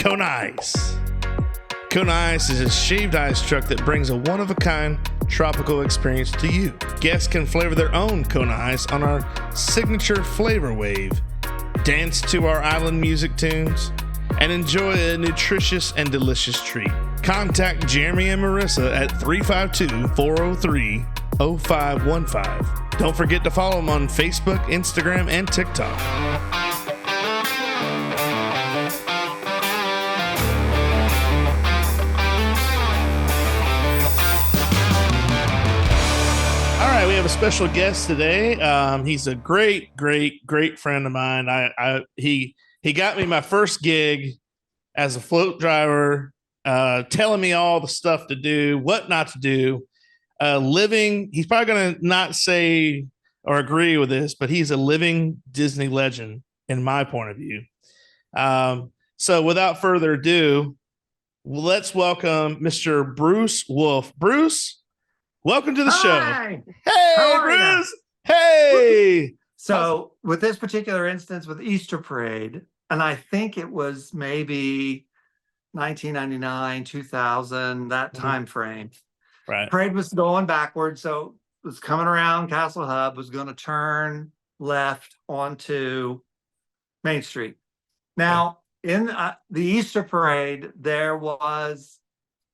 Kona Ice. Kona Ice is a shaved ice truck that brings a one-of-a-kind tropical experience to you. Guests can flavor their own Kona Ice on our signature flavor wave, dance to our island music tunes, and enjoy a nutritious and delicious treat. Contact Jeremy and Marissa at 352-403-0515. Don't forget to follow them on Facebook, Instagram, and TikTok. All right, we have a special guest today. He's a great friend of mine. He got me my first gig as a float driver, telling me all the stuff to do, what not to do. He's probably going to not say or agree with this, but he's a living Disney legend in my point of view. So without further ado, let's welcome Mr. Bruce Wolfe. Bruce, welcome to the show. Hey, Bruce. Hey. So with this particular instance with Easter Parade, and I think it was maybe 1999, 2000, that time frame. Right. Parade was going backwards, so it was coming around Castle Hub, was going to turn left onto Main Street. Now, in the Easter Parade, there was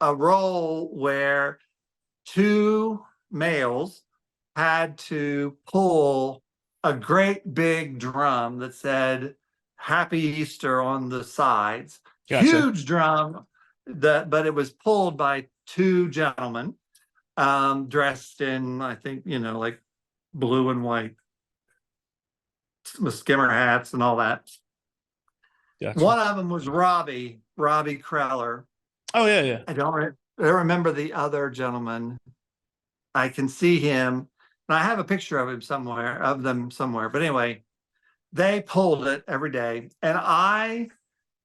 a role where two males had to pull a great big drum that said Happy Easter on the sides. Gotcha. Huge drum, but it was pulled by two gentlemen dressed in, I think, like blue and white with skimmer hats and all that. Gotcha. One of them was Robbie Kreller. Oh, yeah. I don't remember the other gentleman. I can see him, and I have a picture of them somewhere. But anyway, they pulled it every day. And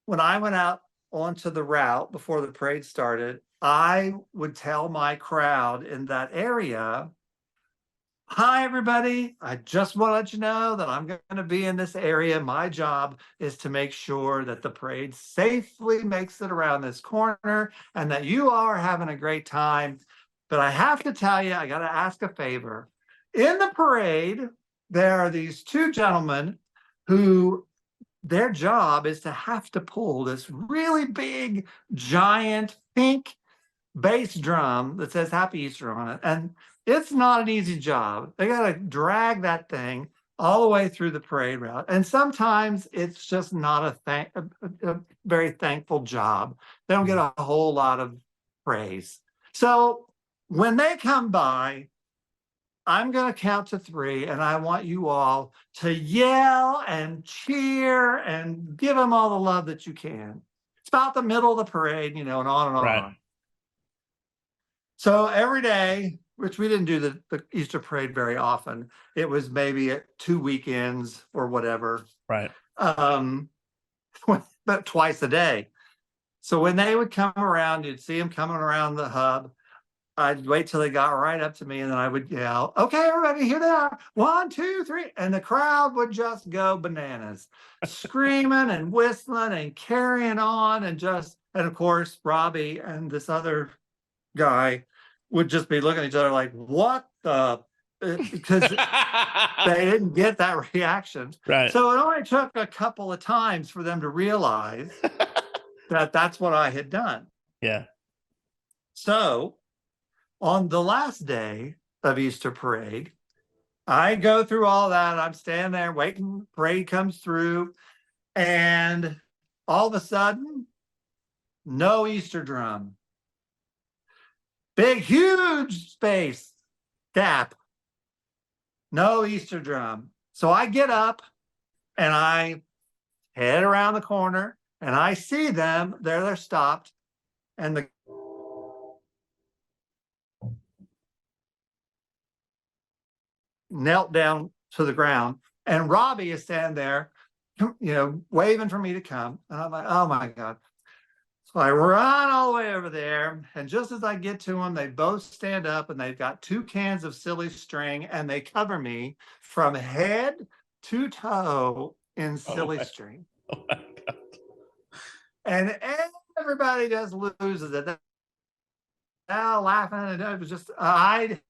when I went out onto the route before the parade started, I would tell my crowd in that area, hi, everybody. I just want to let you know that I'm going to be in this area. My job is to make sure that the parade safely makes it around this corner and that you all are having a great time. But I have to tell you, I got to ask a favor. In the parade, there are these two gentlemen who their job is to have to pull this really big, giant, pink bass drum that says Happy Easter on it. And it's not an easy job. They got to drag that thing all the way through the parade route. And sometimes it's just not a very thankful job. They don't get a whole lot of praise. So when they come by, I'm going to count to 3, and I want you all to yell and cheer and give them all the love that you can. It's about the middle of the parade, and on and on and on. So every day, which we didn't do the Easter Parade very often, it was maybe at 2 weekends or whatever. Right. But twice a day. So when they would come around, you'd see them coming around the hub. I'd wait till they got right up to me, and then I would yell, okay, everybody, here they are. 1, 2, 3. And the crowd would just go bananas, screaming and whistling and carrying on. And of course, Robbie and this other guy would just be looking at each other like, what the? Because they didn't get that reaction. Right. So it only took a couple of times for them to realize that that's what I had done. Yeah. So on the last day of Easter Parade, I go through all that. I'm standing there waiting. Parade comes through. And all of a sudden, no Easter drum. Big, huge space, gap. No Easter drum. So I get up and I head around the corner and I see them. They're stopped. And the knelt down to the ground, and Robbie is standing there, waving for me to come. And I'm like, oh my God. So I run all the way over there, and just as I get to them, they both stand up, and they've got 2 cans of silly string, and they cover me from head to toe in silly string. Oh my God. And everybody just loses it. They're all laughing, and it was just I did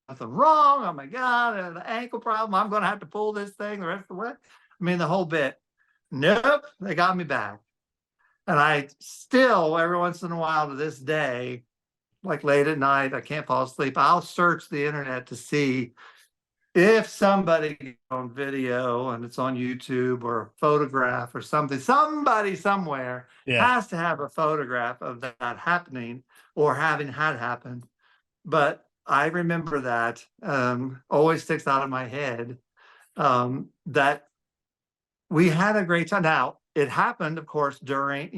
nothing wrong. Oh my God, I had an ankle problem. I'm going to have to pull this thing the rest of the way. I mean, the whole bit. Nope, they got me back. And I still, every once in a while to this day, like late at night, I can't fall asleep. I'll search the internet to see if somebody on video and it's on YouTube or a photograph or something, somebody somewhere Yeah. has to have a photograph of that happening or having had happened. But I remember that always sticks out of my head that we had a great time. Now, it happened, of course, during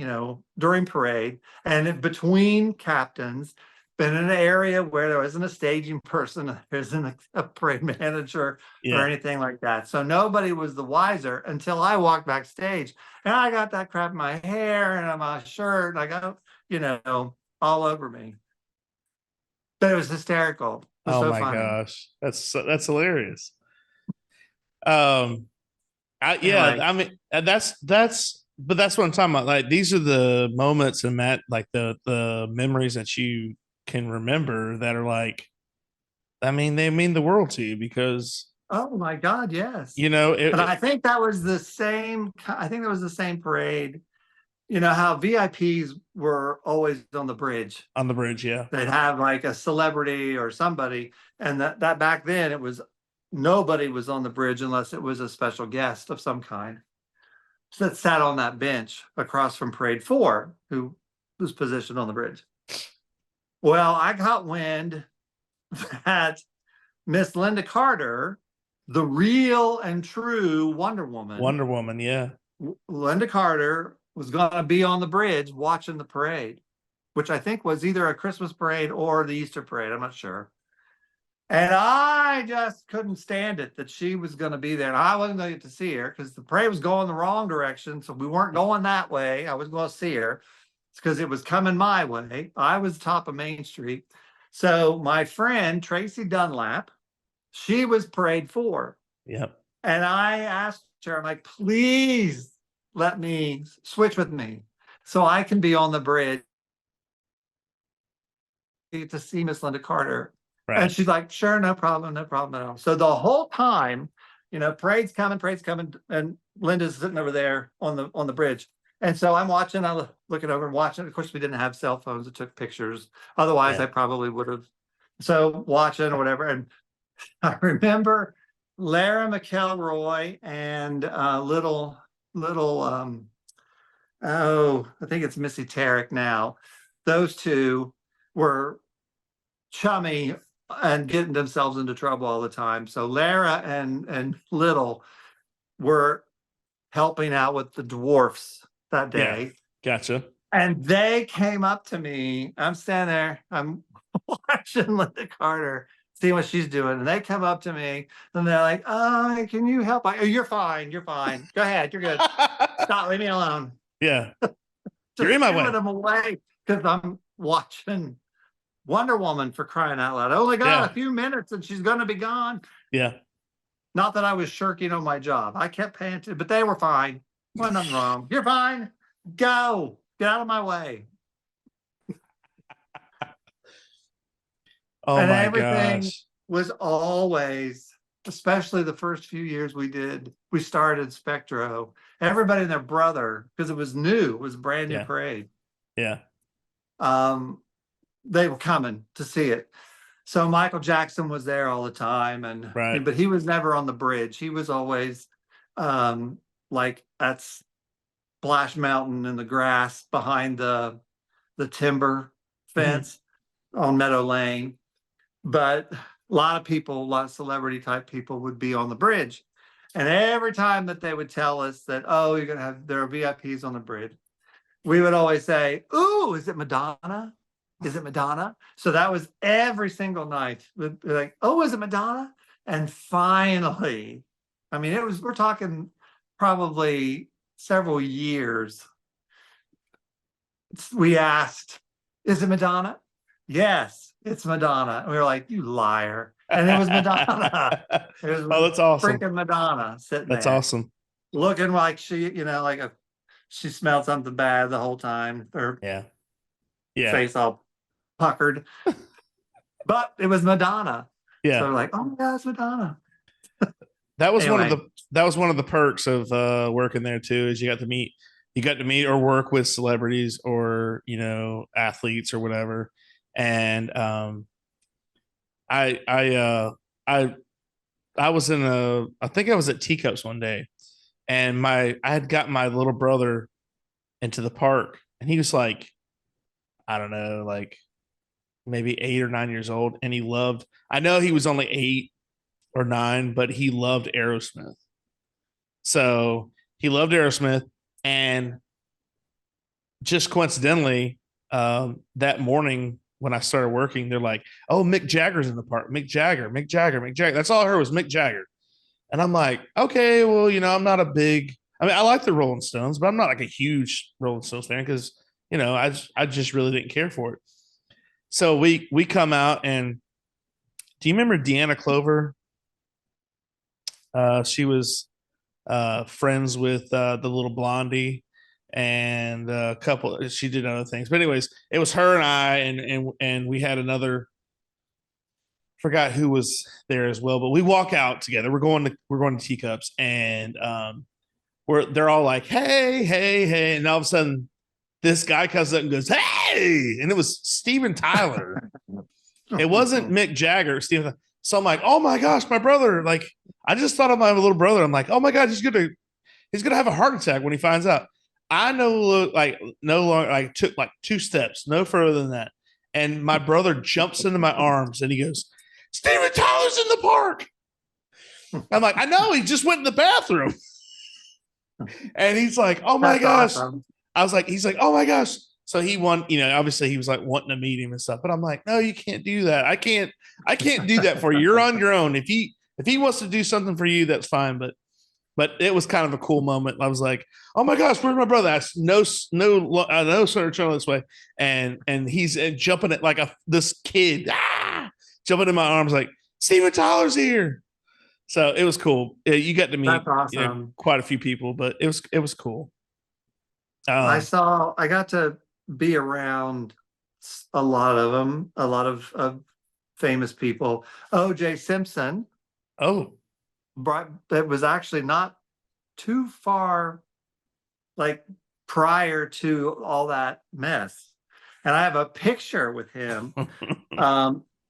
parade and between captains, been in an area where there isn't a staging person, there isn't a parade manager or Yeah. anything like that. So nobody was the wiser until I walked backstage and I got that crap in my hair and on my shirt. And I got, all over me. But it was hysterical. It was Oh so my funny. gosh. That's hilarious. Um, yeah, Anyway, I mean, but that's what I'm talking about. Like, these are the moments and that, like, the memories that you can remember that are like, I mean, they mean the world to you because, oh my God, yes. And it I think that was the same, parade. You know how VIPs were always on the bridge. on the bridge. Yeah. They'd have like a celebrity or somebody. And that back then it was nobody was on the bridge unless it was a special guest of some kind that sat on that bench across from Parade 4, who was positioned on the bridge. Well, I got wind that Miss Linda Carter, the real and true Wonder Woman, Wonder Woman. Yeah. Linda Carter was going to be on the bridge watching the parade, which I think was either a Christmas parade or the Easter parade. I'm not sure. And I just couldn't stand it that she was going to be there. And I wasn't going to get to see her because the parade was going the wrong direction. So we weren't going that way. I was going to see her. It's because it was coming my way. I was top of Main Street. So my friend, Tracy Dunlap, she was parade 4. Yep. And I asked her, I'm like, please let me switch with me so I can be on the bridge to see Miss Linda Carter. Right. And she's like, sure, no problem, no problem at all. So the whole time, parade's coming, and Linda's sitting over there on the bridge. And so I'm watching, I'm looking over and watching. Of course, we didn't have cell phones that took pictures. Otherwise, Yeah. I probably would have. So watching or whatever. And I remember Lara McElroy and little I think it's Missy Tarek now. Those two were chummy and getting themselves into trouble all the time. So Lara and Little were helping out with the dwarfs that day. Yeah. Gotcha. And they came up to me. I'm standing there. I'm watching Linda Carter, seeing what she's doing. And they come up to me and they're like, oh, can you help? Oh, you're fine. You're fine. Go ahead. You're good. Stop. Leave me alone. Yeah. Just You're in my way. them away because I'm watching Wonder Woman, for crying out loud. I only got a few minutes and she's going to be gone. Yeah. Not that I was shirking on my job. I kept paying attention, but they were fine. Wasn't nothing wrong. You're fine. Go. Get out of my way. Oh and my everything gosh. was always, especially the first few years we started Spectro. Everybody and their brother, because it was new, it was a brand new parade. Yeah. They were coming to see it. So Michael Jackson was there all the time, but he was never on the bridge. He was always like at Splash Mountain in the grass behind the timber fence on Meadow Lane. But a lot of celebrity type people would be on the bridge. And every time that they would tell us that, oh, there are VIPs on the bridge, we would always say, ooh, is it Madonna? Is it Madonna? So that was every single night. We'd be like, oh, is it Madonna? And finally, I mean, we're talking probably several years. We asked, is it Madonna? Yes, it's Madonna. And we were like, you liar. And it was Madonna. It was that's awesome. Freaking Madonna sitting there. That's awesome. Looking like she, like a she smelled something bad the whole time. Her Yeah. Yeah. face all puckered. But it was Madonna. So Yeah. they're like, oh my God, it's Madonna. That was one of Anyway, the perks of working there too, is you got to meet or work with celebrities or, athletes or whatever. And I I I I was I think I was at Teacups one day, and I had gotten my little brother into the park, and he was like, I don't know, like maybe 8 or 9 years old, and he loved. I know he was only 8 or 9, but he loved Aerosmith. So he loved Aerosmith, and just coincidentally, that morning when I started working, they're like, "Oh, Mick Jagger's in the park. Mick Jagger, Mick Jagger, Mick Jagger." That's all I heard was Mick Jagger, and I'm like, "Okay, well, I'm not a big. I mean, I like the Rolling Stones, but I'm not like a huge Rolling Stones fan because I just really didn't care for it." So we come out, and do you remember Deanna Clover? She was friends with the little blondie and a couple. She did other things, but anyways, it was her and I, and we had another. Forgot who was there as well, but we walk out together. We're going to Teacups, and they're all like, "Hey, hey, hey!" And all of a sudden, this guy comes up and goes, "Hey!" And it was Steven Tyler. It wasn't Mick Jagger, Steven. So I'm like, "Oh my gosh, my brother!" Like, I just thought of my little brother. I'm like, "Oh my god, he's gonna have a heart attack when he finds out." I know, like, no longer, like, took like 2 steps, no further than that, and my brother jumps into my arms and he goes, "Steven Tyler's in the park." I'm like, "I know, he just went in the bathroom," and he's like, "Oh my that's gosh." awesome. He's like, "Oh my gosh." So he won, obviously he was like wanting to meet him and stuff, but I'm like, "No, you can't do that. I can't do that for you. You're on your own. If he wants to do something for you, that's fine." But it was kind of a cool moment. I was like, "Oh my gosh, where's my brother?" No, sir, turn this way, and he's jumping at like this kid, jumping in my arms like, "Steven Tyler's here." So it was cool. You got to meet That's awesome. quite a few people, but it was cool. Um, I got to be around a lot of them, a lot of famous people. O.J. Simpson, oh, that was actually not too far, like prior to all that mess. And I have a picture with him.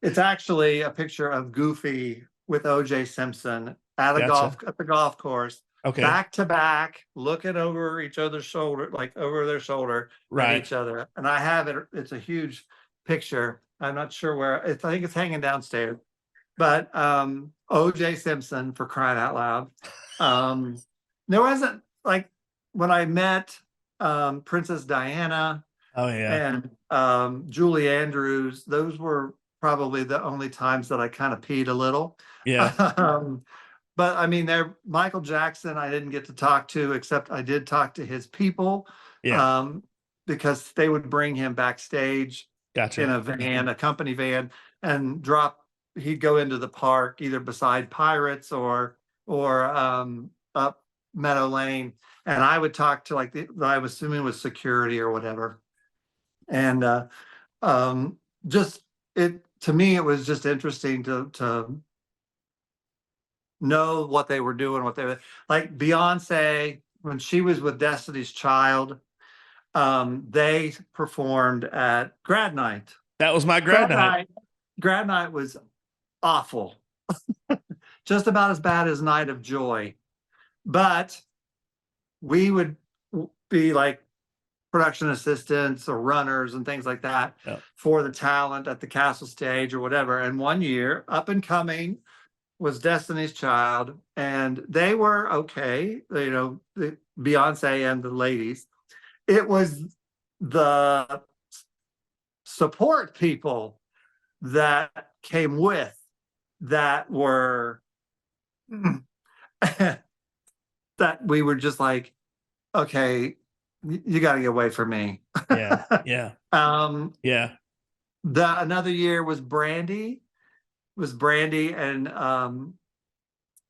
It's actually a picture of Goofy with O.J. Simpson at gotcha. the golf course, Okay, back to back, looking over each other's shoulder, like over their shoulder at right. each other. And I have it. It's a huge picture. I'm not sure where. I think it's hanging downstairs. But O.J. Simpson, for crying out loud. There wasn't, like, when I met Princess Diana Oh yeah, and Julie Andrews, those were probably the only times that I kind of peed a little. yeah, um, but I mean, Michael Jackson, I didn't get to talk to, except I did talk to his people, yeah. um, because they would bring him backstage in Gotcha. a van, a company van, and he'd go into the park either beside Pirates or up Meadow Lane, and I would talk to, like, I was assuming was security or whatever. And um, just it to me, it was just interesting to know what they were doing, what they were like. Beyonce, when she was with Destiny's Child, they performed at grad night. That was my grad Grad night. night, grad night was awful, just about as bad as Night of Joy. But we would be like production assistants or runners and things like that Yeah. for the talent at the castle stage or whatever. And one year, up and coming was Destiny's Child, and they were okay, the Beyonce and the ladies. It was the support people that came with that were that we were just like, okay, you got to get away from me. Yeah. Yeah. um Yeah. another year was Brandy, and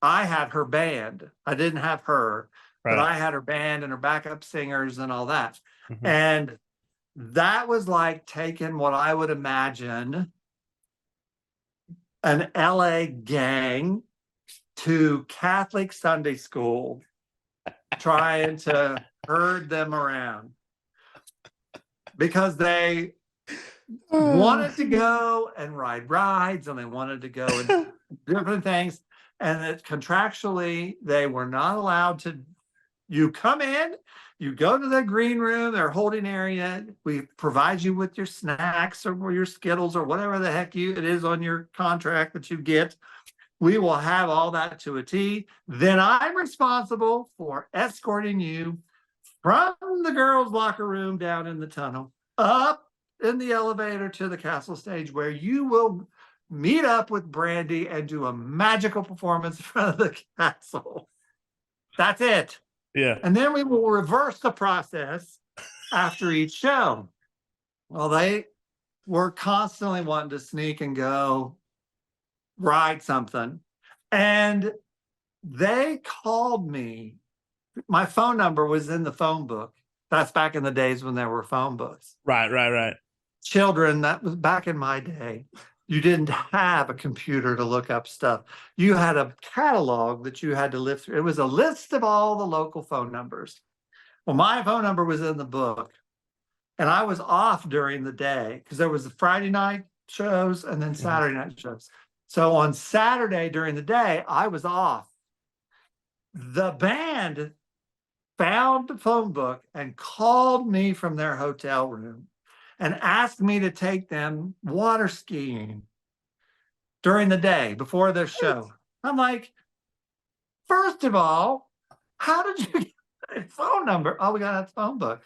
I had her band. I didn't have her. but Right. I had her band and her backup singers and all that. Mhm. And that was like taking what I would imagine an LA gang to Catholic Sunday school, trying to herd them around because they wanted to go and ride rides and they wanted to go and different things. And that contractually, they were not allowed to. You come in, you go to the green room, their holding area. We provide you with your snacks or your Skittles or whatever the heck it is on your contract that you get. We will have all that to a T. Then I'm responsible for escorting you from the girls' locker room down in the tunnel, up in the elevator to the castle stage, where you will meet up with Brandy and do a magical performance in front of the castle. That's it. Yeah. And then we will reverse the process after each show. Well, they were constantly wanting to sneak and go ride something. And they called me. My phone number was in the phone book. That's back in the days when there were phone books. Right. Children, that was back in my day. You didn't have a computer to look up stuff. You had a catalog that you had to lift through. It was a list of all the local phone numbers. Well, my phone number was in the book, and I was off during the day because there was the Friday night shows and then Saturday night shows. So on Saturday during the day, I was off. The band found the phone book and called me from their hotel room and asked me to take them water skiing during the day before their show. I'm like, first of all, how did you get a phone number? Oh, we got a phone book.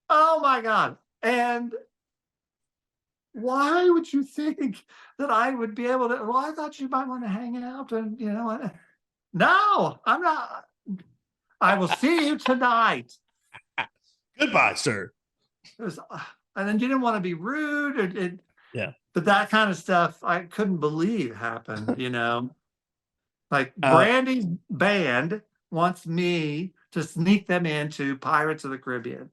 Oh my God. And why would you think that I would be able to? Well, I thought you might want to hang out and, no, I'm not. I will see you tonight. Goodbye, sir. It was, and then you didn't want to be rude. Yeah. But that kind of stuff I couldn't believe happened, Like Brandy's band wants me to sneak them into Pirates of the Caribbean.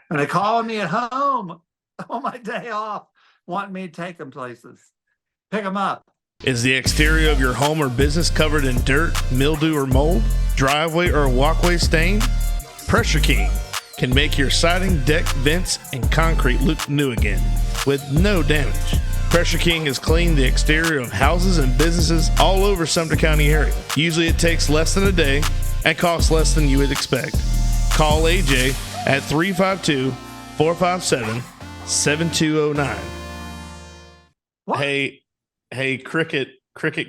And they call me at home on my day off, wanting me to take them places, pick them up. Is the exterior of your home or business covered in dirt, mildew, or mold? Driveway or walkway stained? Pressure King can make your siding, deck, vents, and concrete look new again with no damage. Pressure King has cleaned the exterior of houses and businesses all over Sumter County area. Usually it takes less than a day and costs less than you would expect. Call AJ at 352-457-7209. Hey, Cricket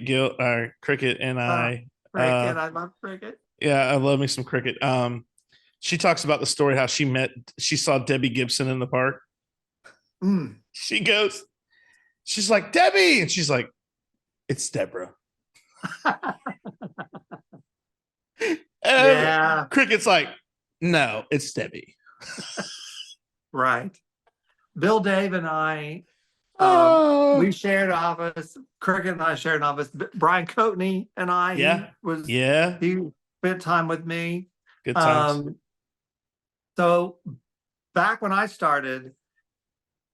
Guild, Cricket and I. Cricket, I love Cricket. Yeah, I love me some Cricket. She talks about the story how she saw Debbie Gibson in the park. She's like, Debbie, and she's like, it's Deborah. Yeah. Cricket's like, no, it's Debbie. Right. Bill, Dave, and I, we shared office. Cricket and I shared an office. Brian Coatney and I, he spent time with me. Good times. So back when I started,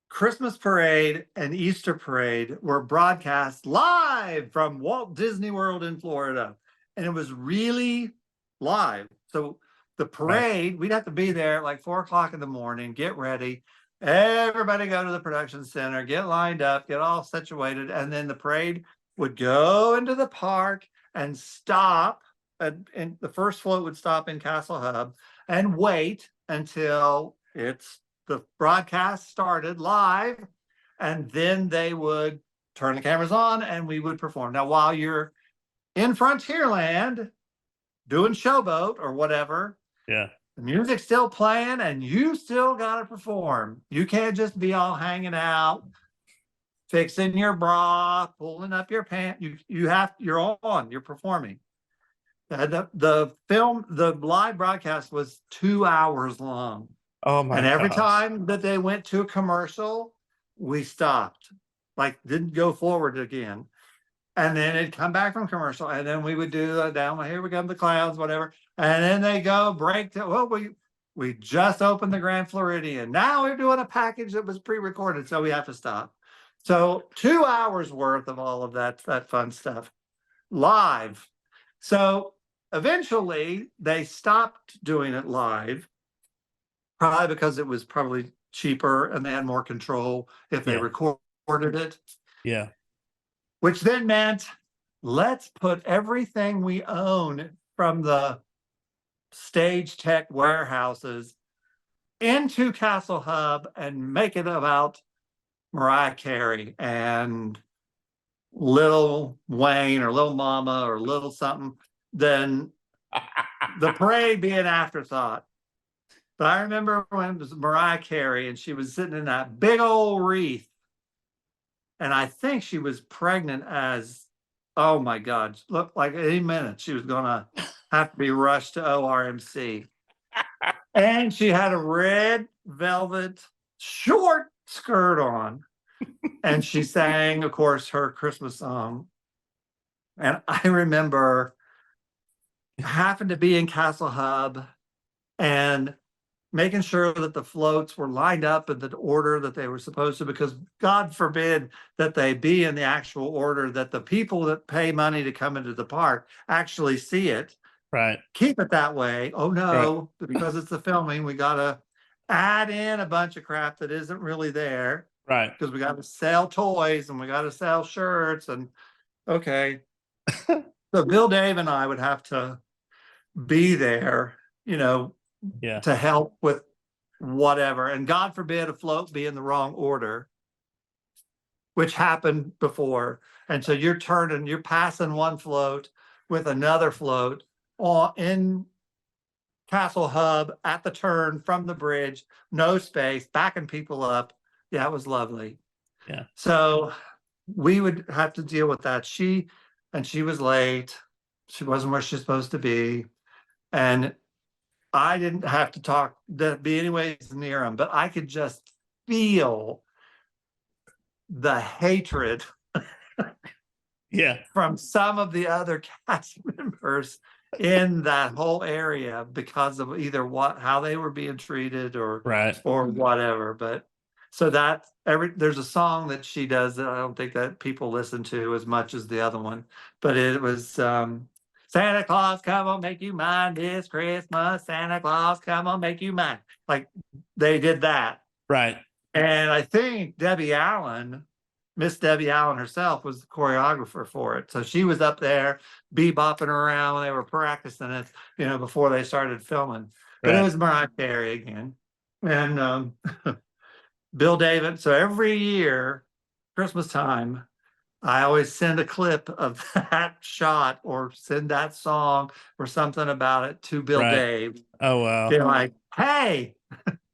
Christmas Parade and Easter Parade were broadcast live from Walt Disney World in Florida. And it was really live. So the parade, we'd have to be there at like 4:00 in the morning, get ready. Everybody go to the production center, get lined up, get all situated. And then the parade would go into the park and stop. And the first float would stop in Castle Hub and wait until the broadcast started live, and then they would turn the cameras on and we would perform. Now, while you're in Frontierland doing Showboat or whatever, the music's still playing and you still got to perform. You can't just be all hanging out, fixing your bra, pulling up your pants. You're performing. The live broadcast was 2 hours long. Oh my! And every time that they went to a commercial, we stopped, like didn't go forward again. And then it'd come back from commercial, and then we would do down. Well, here we come, the clouds, whatever. And then they go break. Well, we just opened the Grand Floridian. Now we're doing a package that was pre-recorded, so we have to stop. So 2 hours worth of all of that fun stuff live. So eventually they stopped doing it live, probably because it was probably cheaper and they had more control if they Yeah. recorded it. Yeah. Which then meant, let's put everything we own from the stage tech warehouses into Castle Hub and make it about Mariah Carey and Little Wayne or Little Mama or Little something. Then the parade be an afterthought. But I remember when it was Mariah Carey and she was sitting in that big old wreath. And I think she was pregnant as, oh my God, looked like any minute she was going to have to be rushed to ORMC. And she had a red velvet short skirt on. And she sang, of course, her Christmas song. And I remember having to be in Castle Hub and making sure that the floats were lined up in the order that they were supposed to, because God forbid that they be in the actual order that the people that pay money to come into the park actually see it. Right. Keep it that way. Oh no, because it's the filming, we gotta add in a bunch of crap that isn't really there. Right. Because we gotta sell toys and we gotta sell shirts and okay. So Bill, Dave, and I would have to be there, Yeah. to help with whatever. And God forbid a float be in the wrong order, which happened before. And so you're passing one float with another float in Castle Hub at the turn from the bridge, no space, backing people up. Yeah, it was lovely. Yeah. So we would have to deal with that. She was late. She wasn't where she's supposed to be. And I didn't have to be anyways near him, but I could just feel the hatred Yeah. from some of the other cast members in that whole area because of either how they were being treated or Right. or whatever. But so there's a song that she does that I don't think that people listen to as much as the other one, but it was Santa Claus, come on, make you mine this Christmas. Santa Claus, come on, make you mine. Like they did that. Right. And I think Miss Debbie Allen herself was the choreographer for it. So she was up there bebopping around when they were practicing it, before they started filming. But it was Mariah Carey again. And Bill David. So every year, Christmas time, I always send a clip of that shot or send that song or something about it to Bill Dave. Oh, wow. They're like, hey,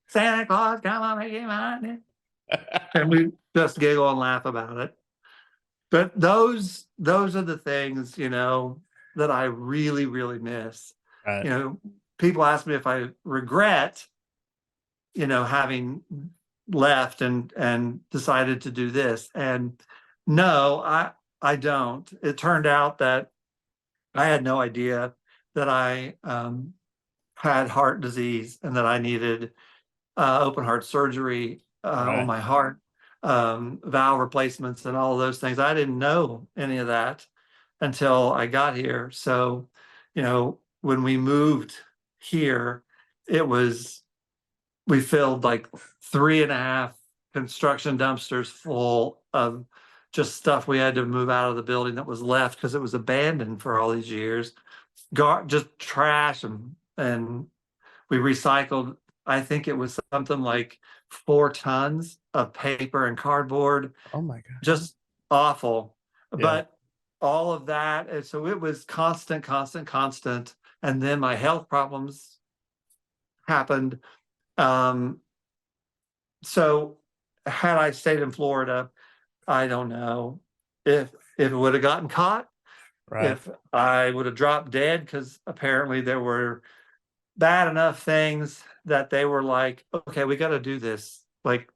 Santa Claus, come on, make it mine. And we just giggle and laugh about it. But those are the things, that I really, really miss. Right. People ask me if I regret, having left and decided to do this. And no, I don't. It turned out that I had no idea that I had heart disease and that I needed open heart surgery on my heart, valve replacements and all of those things. I didn't know any of that until I got here. So, when we moved here, we filled like 3.5 construction dumpsters full of just stuff we had to move out of the building that was left because it was abandoned for all these years. Just trash and we recycled, I think it was something like 4 tons of paper and cardboard. Oh my God. Just awful. Yeah. But all of that. And so it was constant. And then my health problems happened. So had I stayed in Florida, I don't know if it would have gotten caught, if I would have dropped dead, because apparently there were bad enough things that they were like, okay, we got to do this like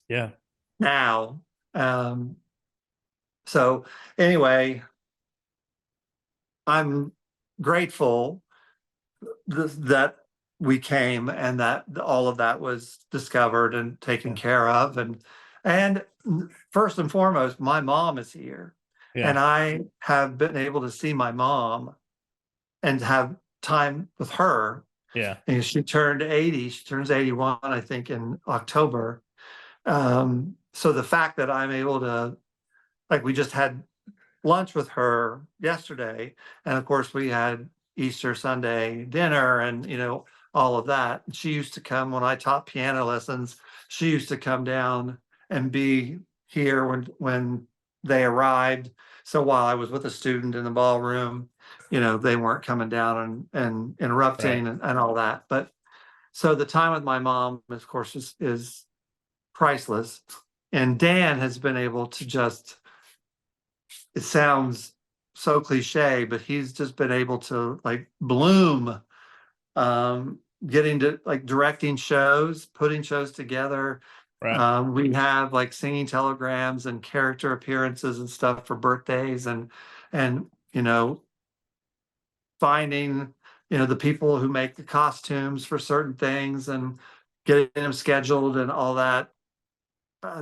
Yeah. now. So anyway, I'm grateful that we came and that all of that was discovered and taken Yeah. care of. And first and foremost, my mom is here. Yeah. And I have been able to see my mom and have time with her. Yeah. And she turned 80. She turns 81, I think, in October. So the fact that I'm able to, like, we just had lunch with her yesterday, and of course we had Easter Sunday dinner and all of that. She used to come when I taught piano lessons. She used to come down and be here when they arrived. So while I was with a student in the ballroom, they weren't coming down and Right. interrupting and all that. But so the time with my mom, of course, is priceless. And Dan has been able to just, it sounds so cliche, but he's just been able to like bloom, getting to like directing shows, putting shows together. Right. We have like singing telegrams and character appearances and stuff for birthdays and finding the people who make the costumes for certain things and getting them scheduled and all that,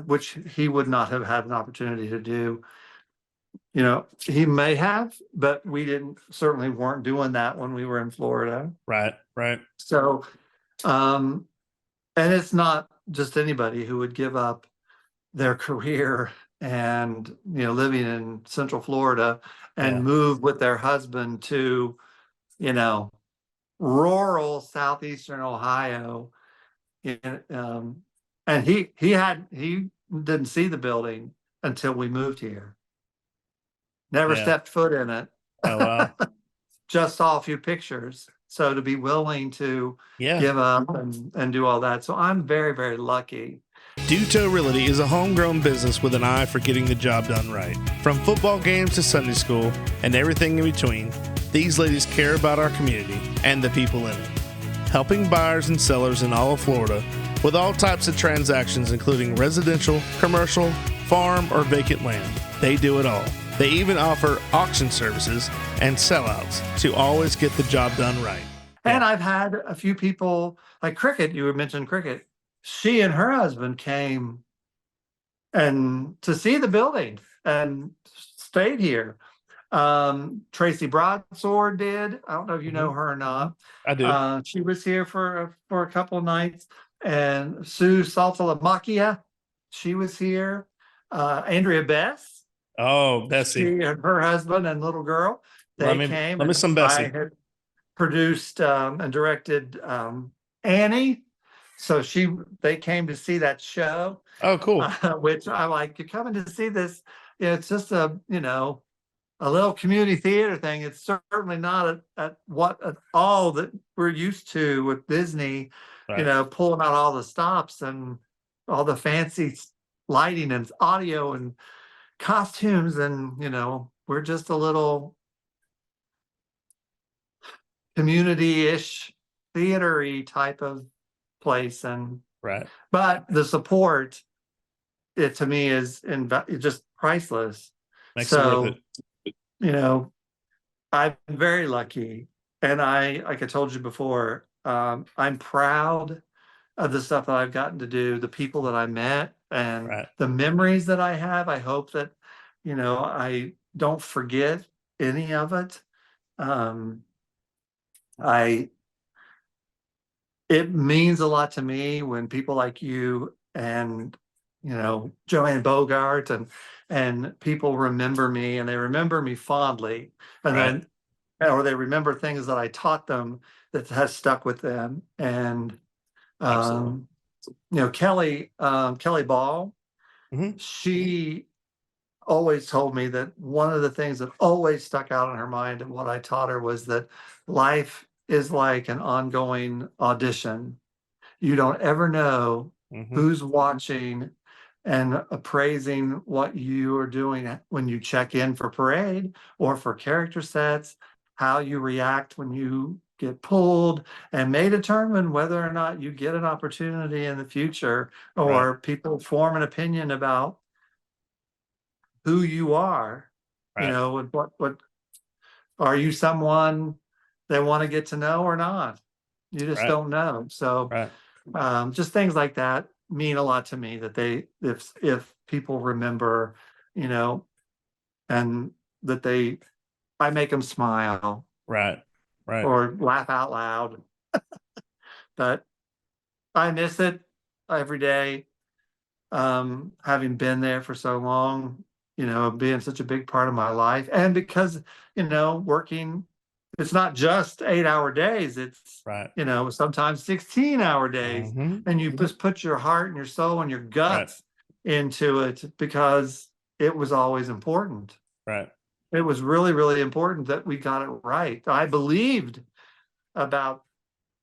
which he would not have had an opportunity to do. He may have, but we didn't, certainly weren't doing that when we were in Florida. Right. Right. So, um, and it's not just anybody who would give up their career and, living in Central Florida Yeah. and move with their husband to, you know, rural southeastern Ohio. And, and he didn't see the building until we moved here. Never Yeah. stepped foot in it. Oh wow. Just saw a few pictures. So to be willing to Yeah. give up and do all that. So I'm very, very lucky. Duto Realty is a homegrown business with an eye for getting the job done right. From football games to Sunday school and everything in between, these ladies care about our community and the people in it. Helping buyers and sellers in all of Florida with all types of transactions, including residential, commercial, farm, or vacant land. They do it all. They even offer auction services and sellouts to always get the job done right. And I've had a few people like Cricket, you mentioned Cricket. She and her husband came and to see the building and stayed here. Tracy Broadsword did. I don't know if you know her or not. I do. She was here for a couple of nights. And Sue Saltalamacchia, she was here. Andrea Bess, Oh, Bessie. she and her husband and little girl, they came. Let me some Bessie. I had produced and directed Annie. So they came to see that show. Oh, cool. Which I like. You're coming to see this. It's just a little community theater thing. It's certainly not at all that we're used to with Disney. Right. Pulling out all the stops and all the fancy lighting and audio and costumes, and we're just a little community-ish theater-y type of place. And Right. but the support, it to me is just priceless. Makes it worth it. I'm very lucky, and like I told you before, I'm proud of the stuff that I've gotten to do, the people that I met, and Right. the memories that I have. I hope that I don't forget any of it. It means a lot to me when people like you and Joanne Bogart and people remember me, and they remember me fondly, and Right. then or they remember things that I taught them that has stuck with them. And Absolutely. Kelly Ball, Mhm. she always told me that one of the things that always stuck out in her mind and what I taught her was that life is like an ongoing audition. You don't ever know Mhm. who's watching and appraising what you are doing when you check in for parade or for character sets, how you react when you get pulled, and may determine whether or not you get an opportunity in the future, or Right. people form an opinion about who you are, Right. and what are you someone they want to get to know or not? You just Right. don't know. So Right. just things like that mean a lot to me, that if people remember, you know, and that I make them smile Right. Right. or laugh out loud. But I miss it every day. Having been there for so long, being such a big part of my life. And because, working, it's not just 8-hour days, it's, Right. sometimes 16-hour days. Mm-hmm. And you just put your heart and your soul and your Right. guts into it because it was always important. Right. It was really, really important that we got it right. I believed about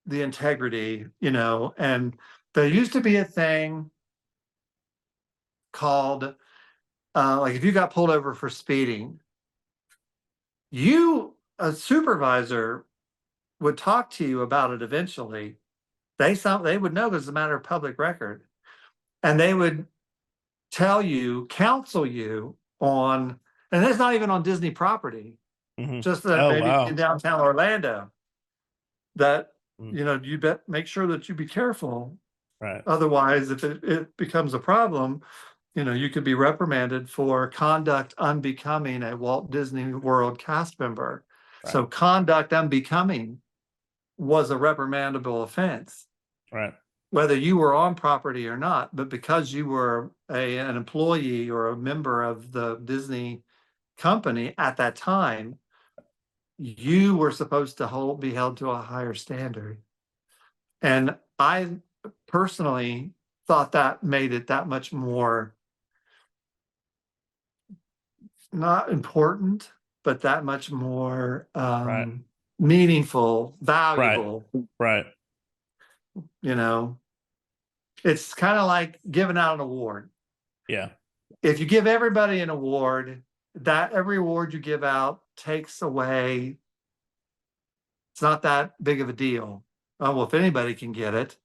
the integrity, and there used to be a thing called like if you got pulled over for speeding, a supervisor would talk to you about it eventually. They would know, because it's a matter of public record, and they would counsel you on, and it's not even on Disney property, Mm-hmm. just that Oh maybe in wow. downtown Orlando, that Mm. you make sure that you be careful. Right. Otherwise, if it becomes a problem, you could be reprimanded for conduct unbecoming a Walt Disney World cast member. Right. So conduct unbecoming was a reprimandable offense, Right. whether you were on property or not. But because you were an employee or a member of the Disney company at that time, you were supposed to be held to a higher standard. And I personally thought that made it that much more, not important, but that much more Right. meaningful, Right. valuable. Right. You know, it's kind of like giving out an award. Yeah. If you give everybody an award, that every award you give out takes away, it's not that big of a deal. Oh, well, if anybody can get it,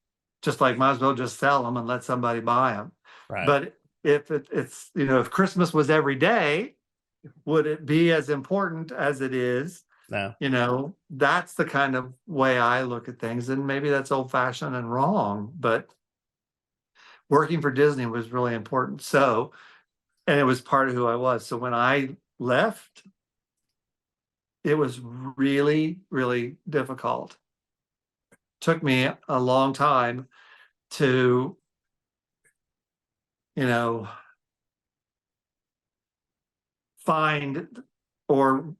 just like might as well just sell them and let somebody buy them. Right. But if it's, if Christmas was every day, would it be as important as it is? No. That's the kind of way I look at things. And maybe that's old fashioned and wrong, but working for Disney was really important. So, and it was part of who I was. So when I left, it was really, really difficult. Took me a long time to, you know, find or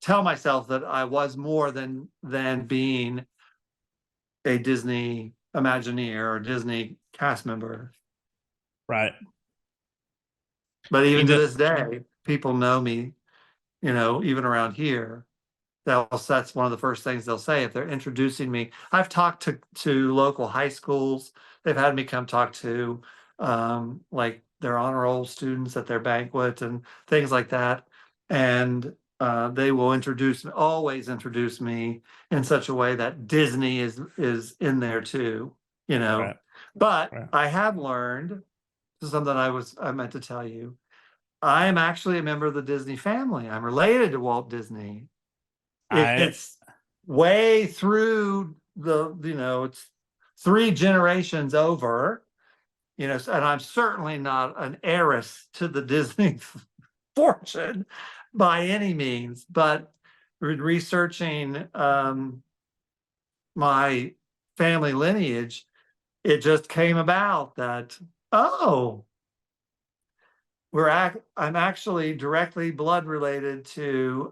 tell myself that I was more than being a Disney Imagineer or Disney cast member. Right. But You even to know. this day, people know me, even around here. That's one of the first things they'll say if they're introducing me. I've talked to local high schools. They've had me come talk to like their honor roll students at their banquet and things like that. And they will always introduce me in such a way that Disney is in there too, Right. But Right. I have learned, this is something I meant to tell you. I am actually a member of the Disney family. I'm related to Walt Disney. I. It's way through it's 3 generations over, and I'm certainly not an heiress to the Disney fortune by any means, but researching my family lineage, it just came about that, oh, I'm actually directly blood related to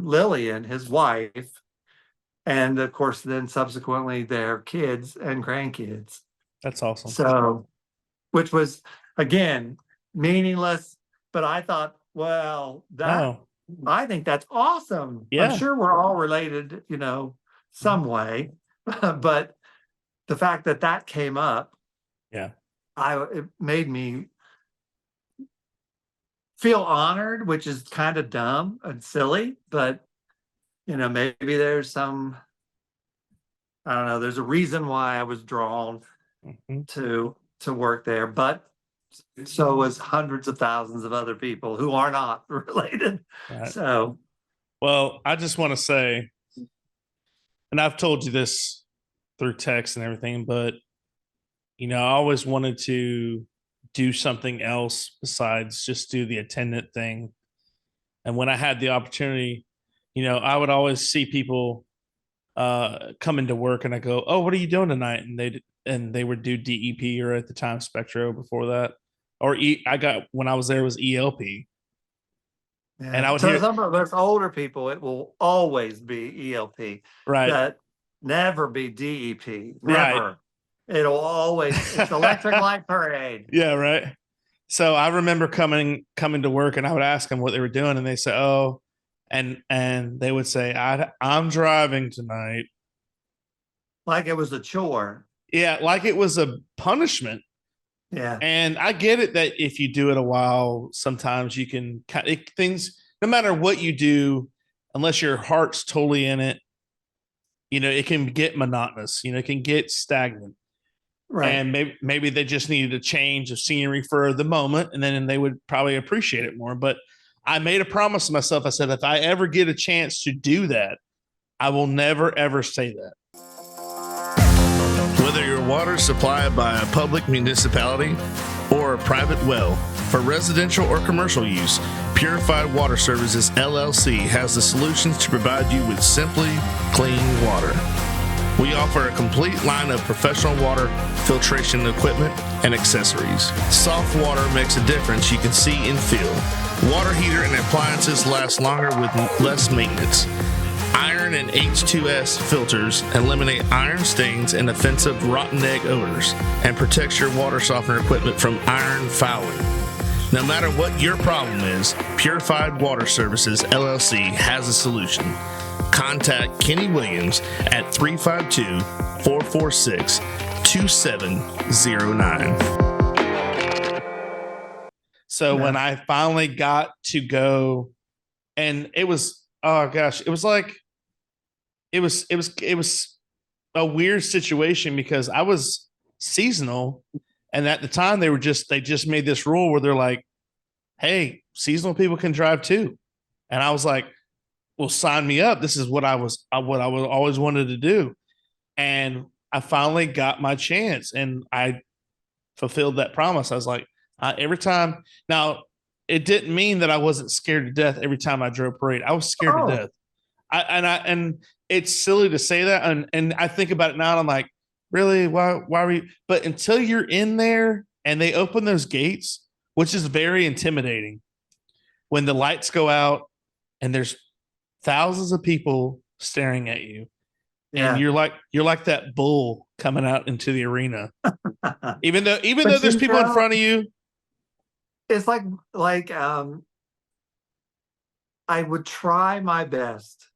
Lillian, his wife, and of course, then subsequently their kids and grandkids. That's awesome. So, which was again meaningless, but I thought, well, Oh. I think that's awesome. I'm Yeah. sure we're all related, some way, but the fact that that came up, Yeah. it made me feel honored, which is kind of dumb and silly, but maybe there's some, I don't know, there's a reason why I was drawn Mm-hmm. to work there. But so was hundreds of thousands of other people who are not related. Right. So, Well, I just want to say, and I've told you this through text and everything, but I always wanted to do something else besides just do the attendant thing. And when I had the opportunity, I would always see people come into work, and I go, "Oh, what are you doing tonight?" And they would do DEP, or at the time Spectro before that, or I got when I was there was ELP, and I yeah. would So hear some of us older people, it will always be ELP. right, That never be DEP. right, Never. It'll always, it's electric light parade. yeah, right. So I remember coming to work, and I would ask them what they were doing, and they say, "Oh," and they would say, "I'm driving tonight." Like it was a chore. Yeah, like it was a punishment. Yeah. And I get it that if you do it a while, sometimes you can things, no matter what you do, unless your heart's totally in it, it can get monotonous, it can get stagnant. Right. And maybe they just needed a change of scenery for the moment, and then they would probably appreciate it more. But I made a promise to myself. I said, if I ever get a chance to do that, I will never, ever say that. Whether your water is supplied by a public municipality or a private well, for residential or commercial use, Purified Water Services LLC has the solutions to provide you with simply clean water. We offer a complete line of professional water filtration equipment and accessories. Soft water makes a difference you can see and feel. Water heater and appliances last longer with less maintenance. Iron and H2S filters eliminate iron stains and offensive rotten egg odors, and protects your water softener equipment from iron fouling. No matter what your problem is, Purified Water Services LLC has a solution. Contact Kenny Williams at 352-446-2709. So when I finally got to go, and it was, oh gosh, it was like, it was a weird situation because I was seasonal, and at the time they just made this rule where they're like, "Hey, seasonal people can drive too," and I was like, "Well, sign me up. This is what I always wanted to do," and I finally got my chance, and I fulfilled that promise. I was like, every time. Now, it didn't mean that I wasn't scared to death every time I drove parade. I was scared to death. And it's silly to say that, and I think about it now, and I'm like, really, why are we? But until you're in there and they open those gates, which is very intimidating, when the lights go out and there's thousands of people staring at you, and you're like that bull coming out into the arena, even though there's people in front of you. It's like I would try my best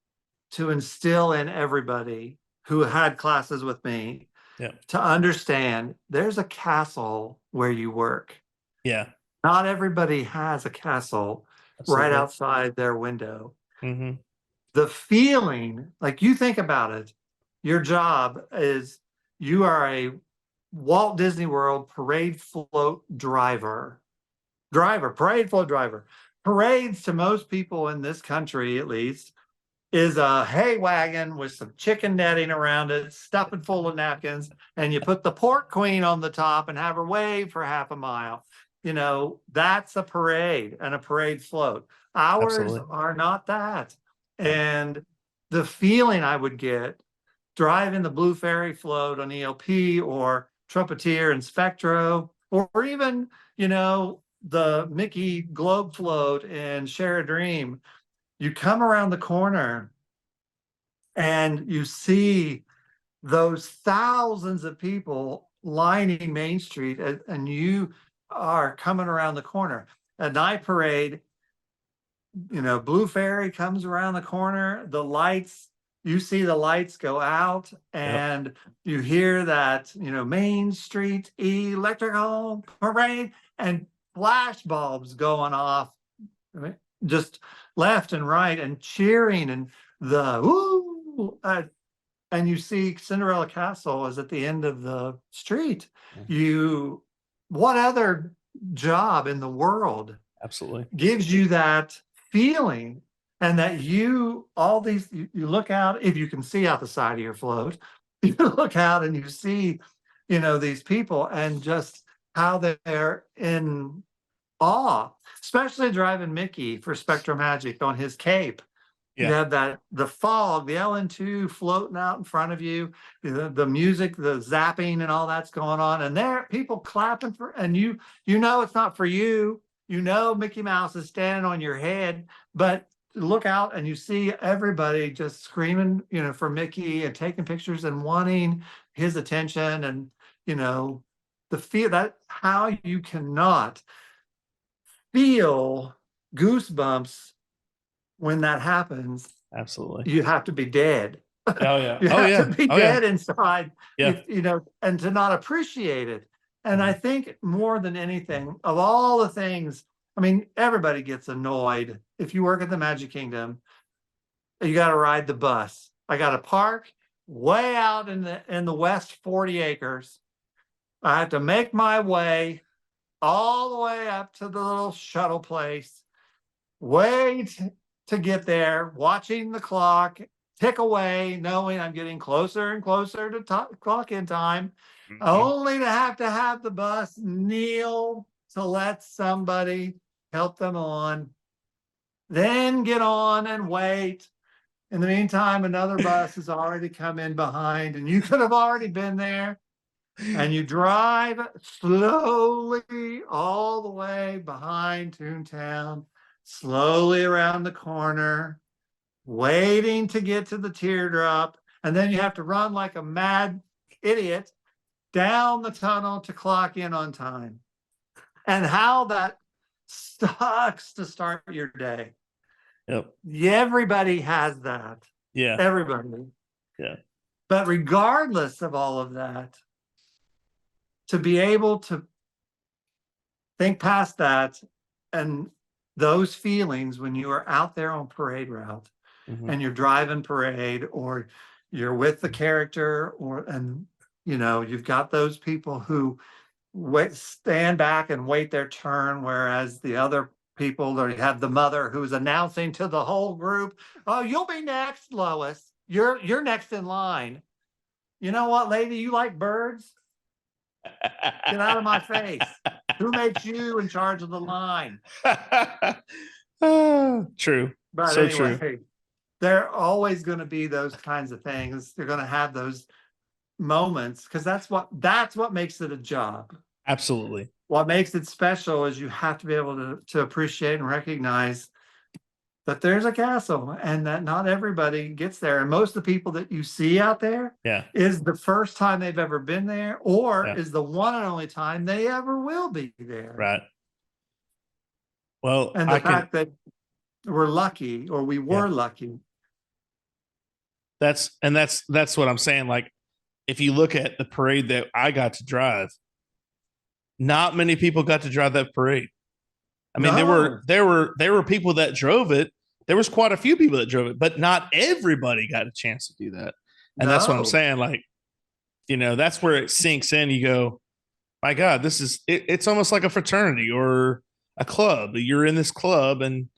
to instill in everybody who had classes with me to understand there's a castle where you work. Yeah. Not everybody has a castle right outside their window. Mm-hmm. The feeling, like, you think about it, your job is, you are a Walt Disney World parade float driver. Parade float driver. Parades, to most people in this country at least, is a hay wagon with some chicken netting around it, stuffed full of napkins, and you put the pork queen on the top and have her wave for half a mile. That's a parade and a parade float. Ours are not that. And the feeling I would get driving the Blue Fairy float on ELP, or Trumpeteer and Spectro, or even, the Mickey Globe float and Share a Dream. You come around the corner and you see those thousands of people lining Main Street, and you are coming around the corner. At night parade, Blue Fairy comes around the corner, the lights, you see the lights go out, and you hear that, Main Street Electrical Parade, and flash bulbs going off, just left and right, and cheering, and the woo, and you see Cinderella Castle is at the end of the street. What other job in the world Absolutely. gives you that feeling, and that all these, you look out, if you can see out the side of your float, you look out and you see, these people, and just how they're in awe, especially driving Mickey for Spectrum Magic on his Cape. You Yeah. have the fog, the LN2 floating out in front of you, the music, the zapping, and all that's going on, and there people clapping for, and it's not for you. Mickey Mouse is standing on your head, but look out and you see everybody just screaming, for Mickey, and taking pictures and wanting his attention, and the feel that how you cannot feel goosebumps when that happens. Absolutely. You have to be dead. Oh yeah. You Oh have to yeah. be Oh yeah. dead inside, Yeah. and to not appreciate it. And I think more than anything, of all the things, I mean, everybody gets annoyed. If you work at the Magic Kingdom, you got to ride the bus. I got to park way out in the west 40 acres. I have to make my way all the way up to the little shuttle place, wait to get there, watching the clock tick away, knowing I'm getting closer and closer to clock in time, only to have the bus kneel to let somebody help them on, then get on and wait. In the meantime, another bus has already come in behind, and you could have already been there. And you drive slowly all the way behind Toontown, slowly around the corner, waiting to get to the teardrop. And then you have to run like a mad idiot down the tunnel to clock in on time. And how that sucks to start your day. Yep. Everybody has that. Yeah. Everybody. Yeah. But regardless of all of that, to be able to think past that and those feelings when you are out there on parade route, and you're driving parade, or you're with the character, and you've got those people who stand back and wait their turn, whereas the other people, or you have the mother who's announcing to the whole group, "Oh, you'll be next, Lois. You're next in line. You know what, lady? You like birds? Get out of my face. Who makes you in charge of the line?" True. But So anyway, true. there are always going to be those kinds of things. They're going to have those moments, because that's what makes it a job. Absolutely. What makes it special is you have to be able to appreciate and recognize that there's a castle, and that not everybody gets there. And most of the people that you see out there Yeah. is the first time they've ever been there, or Yeah. is the one and only time they ever will be there. Right. Well, And the fact that we're lucky, or we were lucky. That's what I'm saying. Like, if you look at the parade that I got to drive, not many people got to drive that parade. I mean, No. there were people that drove it. There was quite a few people that drove it, but not everybody got a chance to do that. And that's what I'm No. saying. Like, that's where it sinks in. You go, my God, this is it's almost like a fraternity or a club. You're in this club, and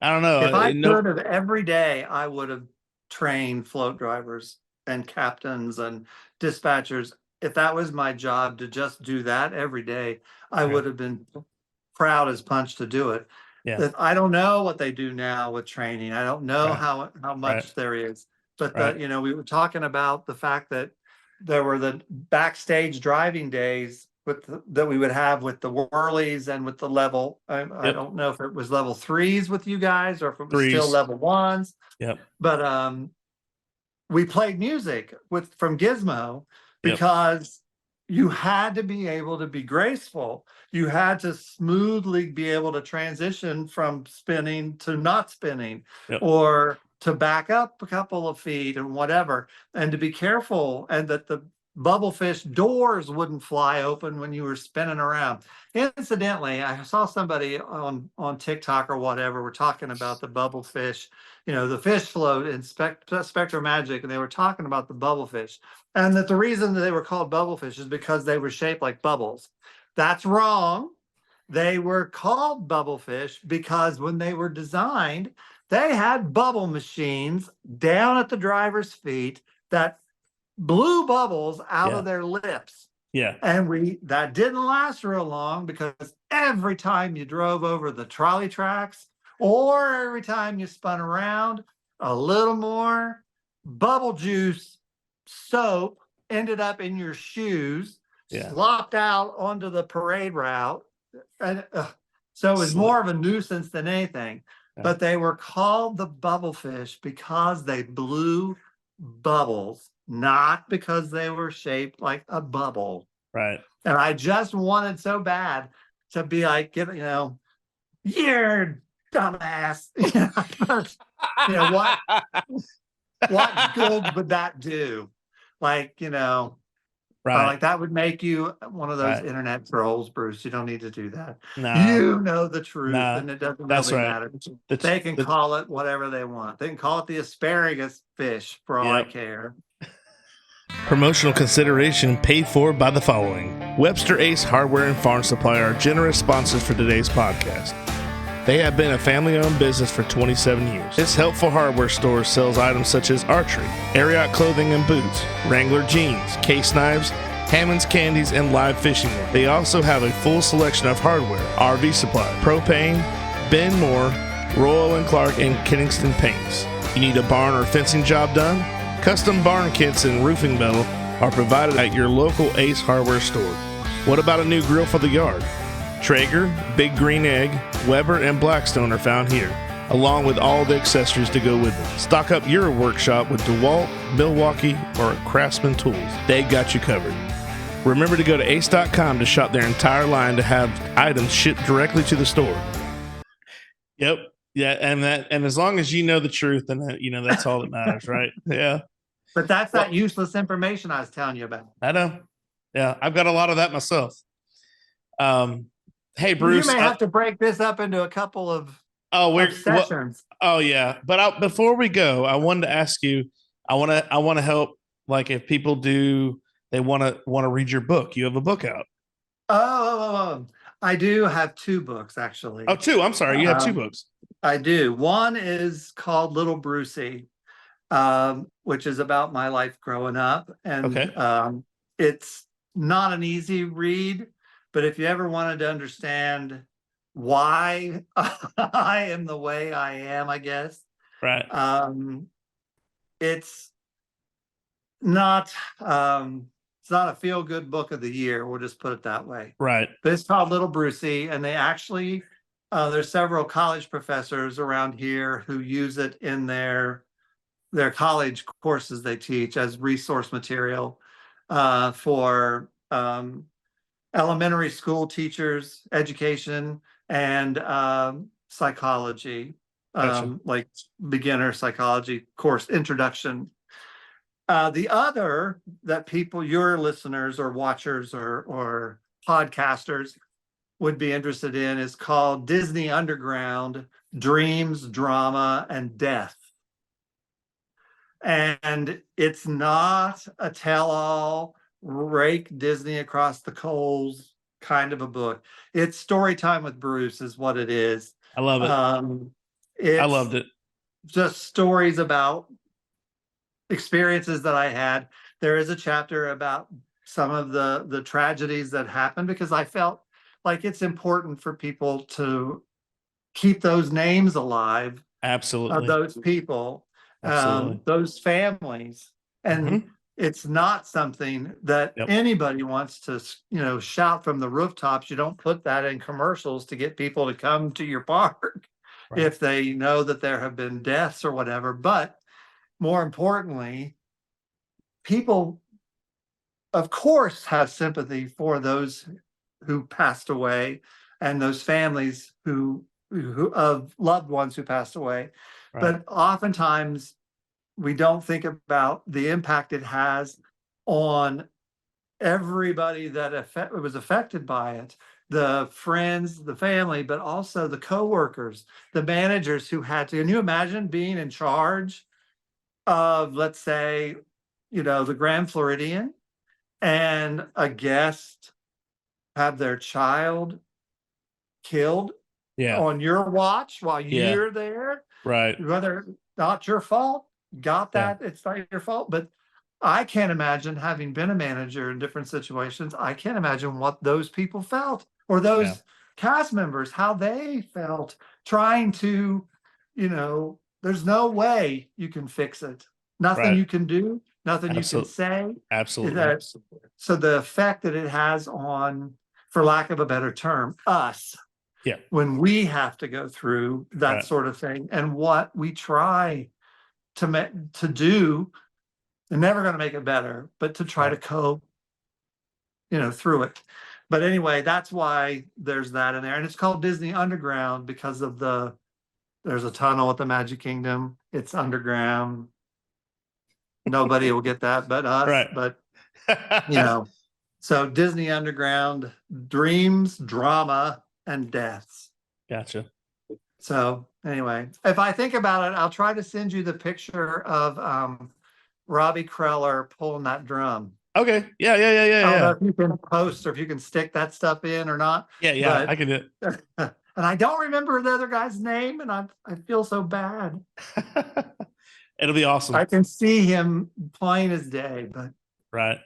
I don't know. If I could have every day, I would have trained float drivers and captains and dispatchers. If that was my job, to just do that every day, I would have been proud as punch to do it. Yeah. I don't know what they do now with training. I don't know Right. how much Right. there is. But Right. we were talking about the fact that there were the backstage driving days that we would have with the whirlies and with the level. I Yep. don't know if it was level 3s with you guys, or if it was still Threes. level 1s. Yep. But we played music from Gizmo, Yep. because you had to be able to be graceful. You had to smoothly be able to transition from spinning to not spinning, Yep. or to back up a couple of feet and whatever, and to be careful, and that the bubblefish doors wouldn't fly open when you were spinning around. Incidentally, I saw somebody on TikTok or whatever were talking about the bubblefish, the fish float in Spectrum Magic, and they were talking about the bubblefish, and that the reason that they were called bubblefish is because they were shaped like bubbles. That's wrong. They were called bubblefish because when they were designed, they had bubble machines down at the driver's feet that blew bubbles out Yeah. of their lips. Yeah. And that didn't last real long because every time you drove over the trolley tracks or every time you spun around a little more, bubble juice soap ended up in your shoes, Yeah. slopped out onto the parade route. And so it was more of a nuisance than anything. Yeah. But they were called the bubblefish because they blew bubbles, not because they were shaped like a bubble. Right. And I just wanted so bad to be like, you're dumbass. What good would that do? Like, Right. like that would make you one of those Right. internet trolls, Bruce. You don't need to do that. No. You know the truth, Nah, and it doesn't that's really right. matter. They can call it whatever they want. They can call it the asparagus fish for all I Yep. care. Promotional consideration paid for by the following. Webster Ace Hardware and Farm Supply are generous sponsors for today's podcast. They have been a family-owned business for 27 years. This helpful hardware store sells items such as archery, Ariat clothing and boots, Wrangler jeans, case knives, Hammond's candies, and live fishing gear. They also have a full selection of hardware, RV supply, propane, Ben Moore, Royal & Clark, and Kingston paints. You need a barn or fencing job done? Custom barn kits and roofing metal are provided at your local Ace Hardware store. What about a new grill for the yard? Traeger, Big Green Egg, Weber, and Blackstone are found here, along with all the accessories to go with them. Stock up your workshop with DeWalt, Milwaukee, or Craftsman tools. They got you covered. Remember to go to ace.com to shop their entire line to have items shipped directly to the store. Yep. Yeah, and as long as you know the truth, then that's all that matters, right? Yeah. But that's that useless information I was telling you about. I know. Yeah, I've got a lot of that myself. Hey, Bruce. You may have to break this up into a couple of sessions. Yeah. But before we go, I wanted to ask you. I want to help. Like, if people they want to read your book. You have a book out. I do have 2 books actually. Oh, 2. I'm sorry. You have 2 books. I do. One is called Little Brucey, which is about my life growing up, and it's not an easy read. But if you ever wanted to understand why I am the way I am, I guess. Right. It's not a feel-good book of the year. We'll just put it that way. Right. But it's called Little Brucey, and they actually there's several college professors around here who use it in their college courses they teach as resource material for elementary school teachers, education, and psychology, Gotcha. like beginner psychology course introduction. The other that your listeners or watchers or podcasters would be interested in is called Disney Underground: Dreams, Drama, and Death. And it's not a tell-all, rake Disney across the coals kind of a book. It's story time with Bruce is what it is. I love it. I loved it. Just stories about experiences that I had. There is a chapter about some of the tragedies that happened because I felt like it's important for people to keep those names alive. Absolutely. Of those people, Absolutely. those families. And it's not something that anybody wants to, shout from the rooftops. You don't put that in commercials to get people to come to your park if they know that there have been deaths or whatever. But more importantly, people, of course, have sympathy for those who passed away and those families who of loved ones who passed away. But oftentimes we don't think about the impact it has on everybody that was affected by it, the friends, the family, but also the coworkers, the managers who had to. Can you imagine being in charge of, let's say, the Grand Floridian, and a guest have their child killed Yeah. on your watch while Yeah. you're there. Right. Whether not your fault, got Yeah. that, it's not your fault. But I can't imagine, having been a manager in different situations, I can't imagine what those people felt, or those Yeah. cast members, how they felt trying to, there's no way you can fix it. Nothing Right. you can do, nothing you can Absolutely. say. Absolutely. So the effect that it has on, for lack of a better term, us, Yeah. when we have to go through that Right. sort of thing, and what we try to do, they're never going to make it better, but to try to Right. cope, through it. But anyway, that's why there's that in there. And it's called Disney Underground because of there's a tunnel at the Magic Kingdom. It's underground. Nobody will get that but us. Right. But, so Disney Underground, dreams, drama, and deaths. Gotcha. So anyway, if I think about it, I'll try to send you the picture of Robbie Kreller pulling that drum. Okay. Yeah. Yeah. Yeah. Yeah. I don't know Yeah. if you can post or if you can stick that stuff in or not. Yeah. Yeah. I can do it. And I don't remember the other guy's name, and I feel so bad. it. It'll be awesome. I can see him plain as day, but right.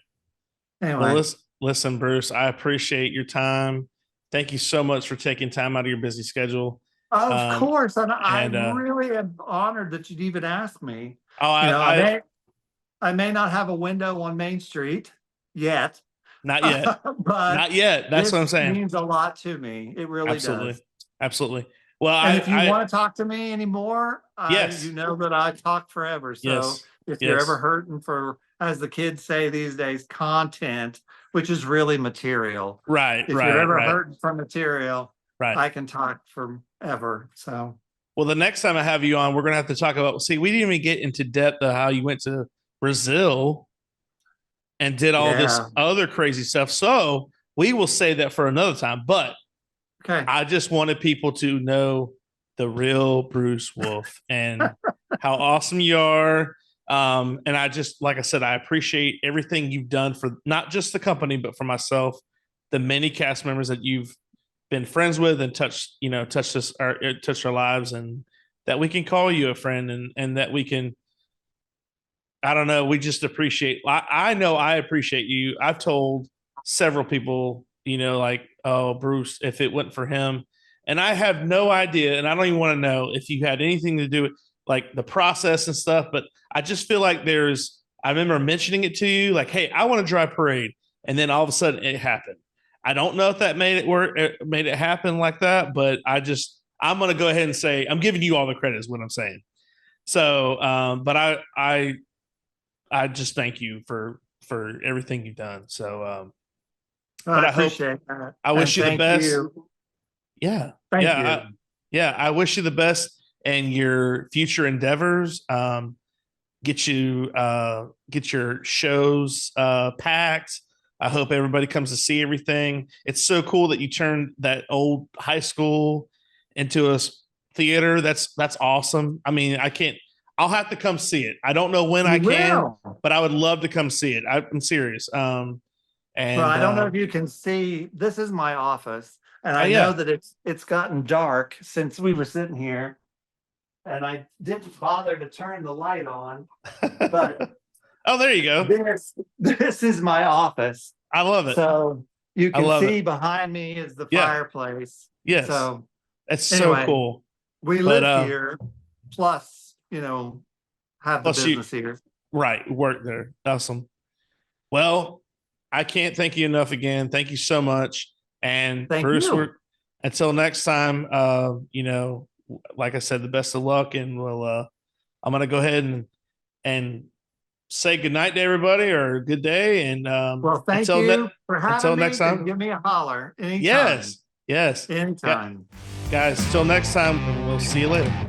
Anyway. Well, listen, Bruce, I appreciate your time. Thank you so much for taking time out of your busy schedule. Of course. And I really am honored that you'd even ask me. Oh, I may not have a window on Main Street yet. Not yet. But not yet. That's what I'm saying. It means a lot to me. It really Absolutely. does. Absolutely. Well, and if you want to talk to me anymore, yes. You know that I talk forever. So yes. if you're ever hurting for, as the kids say these days, content, which is really material. Right. If you're ever hurting for material, I can talk forever. So. Well, the next time I have you on, we're going to have to talk about, we didn't even get into depth of how you went to Brazil and did all this other crazy stuff. So we will say that for another time, but I just wanted people to know the real Bruce Wolfe and how awesome you are. And I just, like I said, I appreciate everything you've done for not just the company, but for myself, the many cast members that you've been friends with and touched our lives, and that we can call you a friend, and that we can, I don't know, we just appreciate, I know I appreciate you. I've told several people, like, oh, Bruce, if it wasn't for him, and I have no idea, and I don't even want to know if you had anything to do with like the process and stuff, but I just feel like I remember mentioning it to you, like, hey, I want to drive parade. And then all of a sudden it happened. I don't know if that made it happen like that, but I'm going to go ahead and say, I'm giving you all the credit is what I'm saying. So, but I just thank you for everything you've done. So, but I appreciate that. I wish you the best. Yeah. Thank you. Yeah. I wish you the best and your future endeavors. Get your shows packed. I hope everybody comes to see everything. It's so cool that you turned that old high school into a theater. That's awesome. I mean, I'll have to come see it. I don't know when I can, but I would love to come see it. I'm serious. And well, I don't know if you can see, this is my office, and I know that it's gotten dark since we were sitting here, and I didn't bother to turn the light on, but oh, there you go. This is my office. I love it. So you can see behind me is the fireplace. Yes. So it's anyway, so cool. We live here, plus, have the business here. Right. Work there. Awesome. Well, I can't thank you enough again. Thank you so much. And Bruce, until next time, like I said, the best of luck, and I'm going to go ahead and say good night to everybody, or good day. And well, thank you for having me. Until next time, give me a holler anytime. Yes. Anytime. Guys, till next time, we'll see you later.